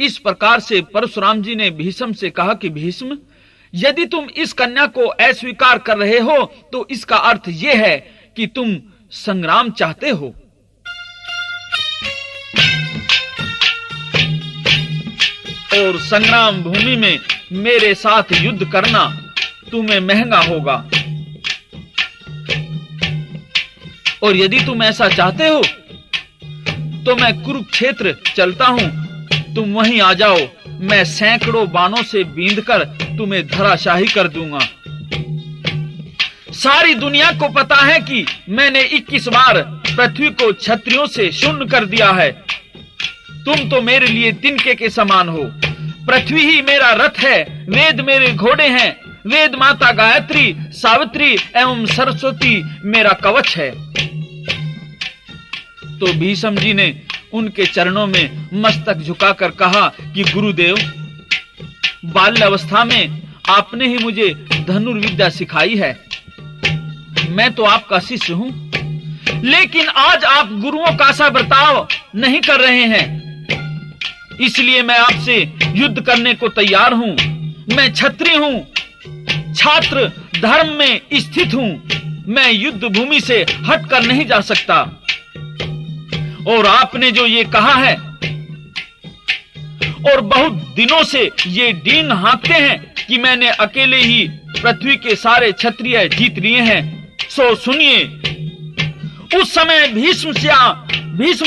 इस प्रकार से परशुराम जी ने भीष्म से कहा कि भीष्म, यदि तुम इस कन्या को अस्वीकार कर रहे हो तो इसका अर्थ यह है कि तुम संग्राम चाहते हो। और संग्राम भूमि में मेरे साथ युद्ध करना तुम्हें महंगा होगा। और यदि तुम ऐसा चाहते हो तो मैं कुरुक्षेत्र चलता हूं, तुम वहीं आ जाओ। मैं सैकड़ों बाणों से बींधकर तुम्हें धराशाही कर दूंगा। सारी दुनिया को पता है कि मैंने 21 बार पृथ्वी को क्षत्रियों से शून्य कर दिया है। तुम तो मेरे लिए तिनके के समान हो। पृथ्वी ही मेरा रथ है, वेद मेरे घोड़े हैं, वेद माता गायत्री, सावित्री एवं सरस्वती मेरा कवच है। तो भीष्म जी ने उनके चरणों में मस्तक झुकाकर कहा कि गुरुदेव, बाल्यावस्था में आपने ही मुझे धनुर्विद्या सिखाई है। मैं तो आपका शिष्य हूं, लेकिन आज आप गुरुओं का सा बर्ताव नहीं कर रहे हैं, इसलिए मैं आपसे युद्ध करने को तैयार हूं। मैं क्षत्रिय हूं, छात्र धर्म में स्थित हूं। मैं युद्ध भूमि से हटकर नहीं जा सकता। और आपने जो ये कहा है, और बहुत दिनों से ये डीन हाँकते हैं कि मैंने अकेले ही पृथ्वी के सारे क्षत्रिय जीत लिए हैं, सो सुनिए। उस समय भीष्म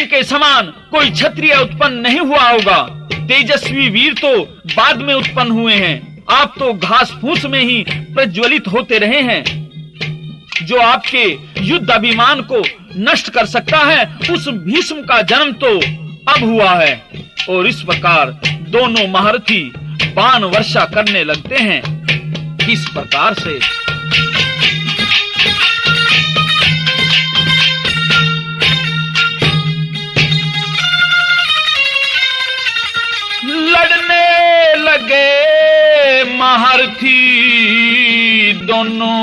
के समान कोई क्षत्रिय उत्पन्न नहीं हुआ होगा। तेजस्वी वीर तो बाद में उत्पन्न हुए हैं। आप तो घास फूस में ही प्रज्वलित होते रहे हैं। जो आपके युद्ध अभिमान को नष्ट कर सकता है, उस भीष्म का जन्म तो अब हुआ है। और इस प्रकार दोनों महारथी बाण वर्षा करने लगते हैं। इस प्रकार से लड़ने लगे महारथी दोनों।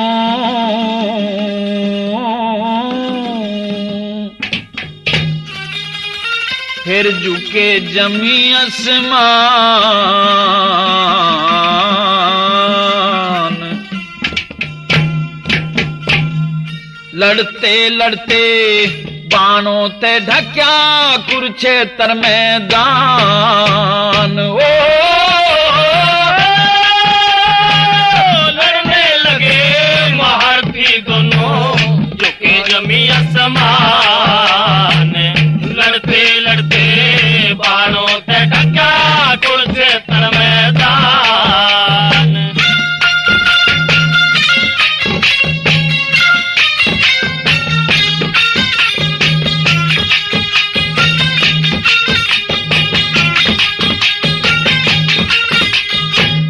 फिर झुके जमी आसमान, लड़ते लड़ते बाणों ते ढक्या कुरुक्षेत्र मैदान। ओ लड़ने लगे महारथी दोनों, झुके जमी आसमान। लड़ते लड़ते बाणों से ढका कुरुक्षेत्र मैदान।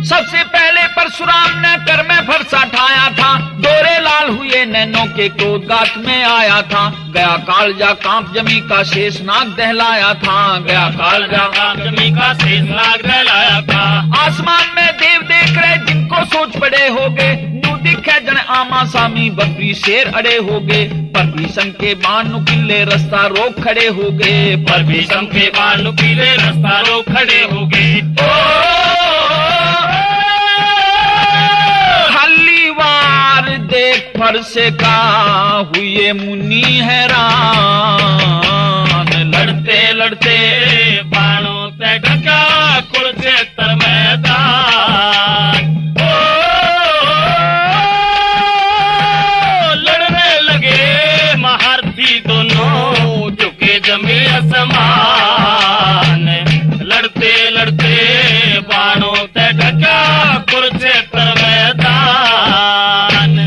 सबसे पहले परशुराम ने कर में फरसा ठाया था। डोरे लाल हुए नैनों के क्रोध गात में आया था। गया कालजा कांप जमी का शेषनाग दहलाया था। गया कालजा कांप जमी का शेषनाग दहलाया था। आसमान में देव देख रहे जिनको सोच पड़े होगे। नू दिखे जन आमा सामी बकरी शेर अड़े होगे। पर भीषम के बाण नुकीले रास्ता रोक खड़े होगे। पर भीषम के बाण नुकीले रास्ता रोक खड़े होगे। देख फरसे का हुए मुनि हैरान। लड़ते लड़ते बाणों से ढका कुरुक्षेत्र मैदान। ओ लड़ने लगे महारथी दोनों, झुके जमी आसमान। लड़ते लड़ते बाणों से ढका कुरुक्षेत्र मैदान।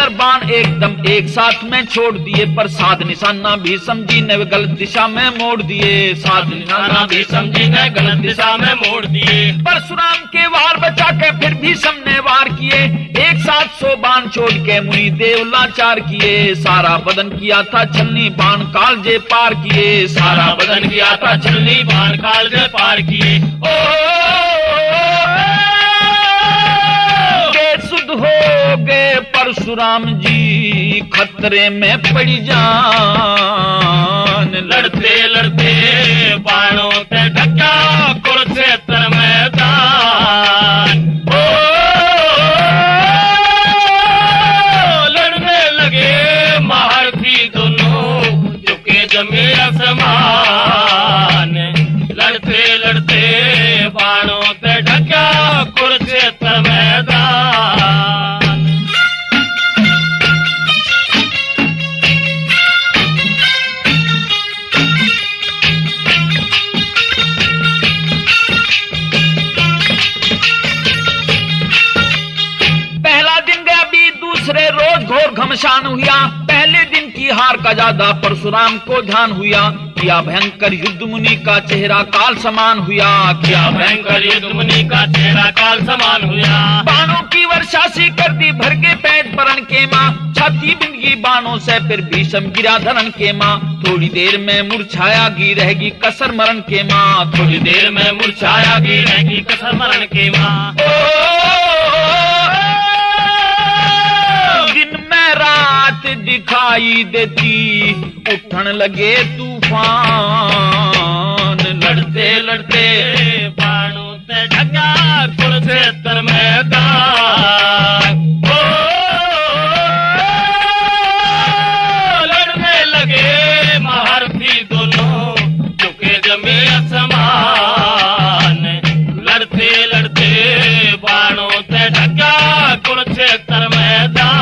7 बाण एकदम एक साथ में छोड़ दिए, पर 7 निशाना भीष्म जी ने गलत दिशा में मोड़ दिए। 7 निशाना भीष्म जी ने गलत दिशा में मोड़ दिए। परशुराम के वार बचा के फिर भीष्म ने वार किए, एक साथ 100 बाण छोड़ के मुनि देव लाचार किए। सारा बदन किया था छलनी, बाण कालजे पार किए। सारा बदन किया था छलनी, बाण कालजे पार किए। शुद्ध हो गए परशुराम जी, खतरे में पड़ी जान। लड़ते लड़ते बाणों से ढका कुरुक्षेत्र मैदान। लड़ने लगे महारथी दोनों, झुके जमे आसमान। लड़ते लड़ते बाणों से ढका कुरुक्षेत्र मैदान। घोर घमसान हुआ, पहले दिन की हार का ज्यादा परशुराम को ध्यान हुआ। किया भयंकर युद्ध, मुनि का चेहरा काल समान हुआ। किया भयंकर युद्ध, मुनि का चेहरा काल समान हुआ। बाणों की वर्षा सी कर दी, भर के पेट परण के माँ। छाती बिंदगी बाणों से, फिर भीष्म गिरा धरन के माँ। थोड़ी देर में मुरझाया गी रहेगी कसर मरण के माँ। थोड़ी देर में मुरझाया गी रहेगी कसर मरण के माँ। रात दिखाई देती, उठन लगे तूफान। लड़ते लड़ते बाणों से ढका कुरुक्षेत्र मैदान। लड़ने लगे महारथी दोनों, झुके जमे आसमान। लड़ते लड़ते बाणों से ढका कुरुक्षेत्र मैदान।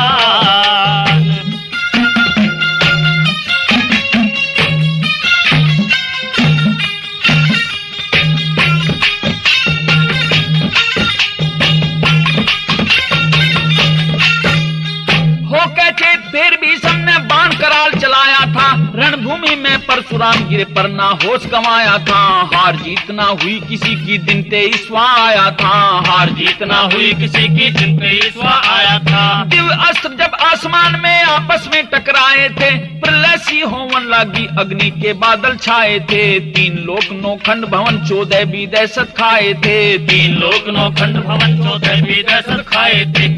फिर भीष्म ने बाण कराल चलाया था, रणभूमि में परशुराम गिरे पर ना होश गंवाया था। हार जीत ना हुई किसी की, दिन तेईसवां आया था। हार जीत ना हुई किसी की, दिन तेईसवां आया था। दिव्य अस्त्र जब आसमान में आपस में टकराए थे, प्रलय सी होवन लगी, अग्नि के बादल छाए थे। 3 लोक 9 खंड भवन 14 भी दहशत खाए थे। 3 लोक 9 खंड भवन 14 भी दहशत खाए थे।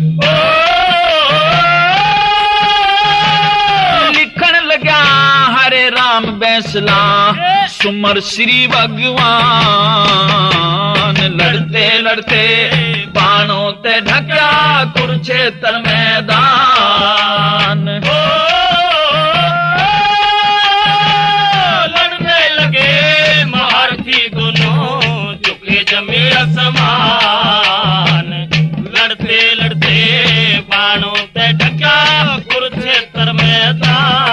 लिखण लगा हरे राम बैसला, सुमर श्री भगवान। लड़ते लड़ते बाणों ते ढका कुरुक्षेत्र मैदान। लड़ने लगे महारथी दोनों, झुके जमे आसमान। लड़ते लड़ते बाणों से ढका कुरुक्षेत्र मैदान।